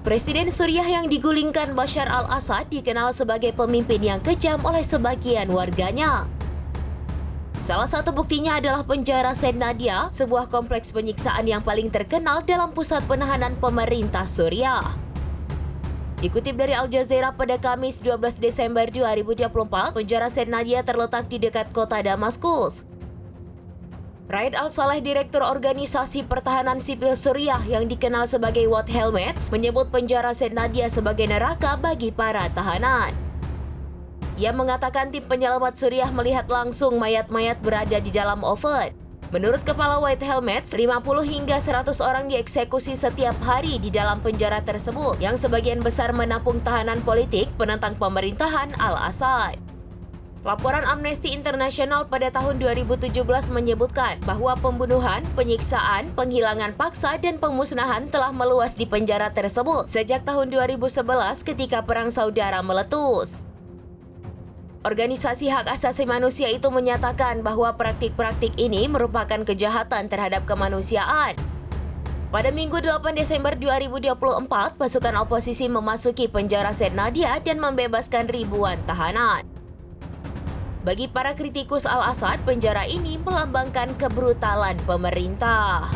Presiden Suriah yang digulingkan Bashar al-Assad dikenal sebagai pemimpin yang kejam oleh sebagian warganya. Salah satu buktinya adalah penjara Said Nadia, sebuah kompleks penyiksaan yang paling terkenal dalam pusat penahanan pemerintah Suriah. Dikutip dari Al Jazeera pada Kamis 12 Desember 2024, penjara Said Nadia terletak di dekat kota Damaskus. Raid al-Saleh, Direktur Organisasi Pertahanan Sipil Suriah yang dikenal sebagai White Helmets, menyebut penjara Said Nadia sebagai neraka bagi para tahanan. Ia mengatakan tim penyelamat Suriah melihat langsung mayat-mayat berada di dalam oven. Menurut Kepala White Helmets, 50 hingga 100 orang dieksekusi setiap hari di dalam penjara tersebut, yang sebagian besar menampung tahanan politik penentang pemerintahan al-Assad. Laporan Amnesty International pada tahun 2017 menyebutkan bahwa pembunuhan, penyiksaan, penghilangan paksa, dan pemusnahan telah meluas di penjara tersebut sejak tahun 2011 ketika Perang Saudara meletus. Organisasi hak asasi manusia itu menyatakan bahwa praktik-praktik ini merupakan kejahatan terhadap kemanusiaan. Pada Minggu 8 Desember 2024, pasukan oposisi memasuki penjara Said Nadia dan membebaskan ribuan tahanan. Bagi para kritikus al-Assad, penjara ini melambangkan kebrutalan pemerintah.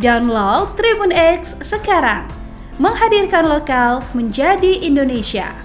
Download Tribun X sekarang, menghadirkan lokal menjadi Indonesia.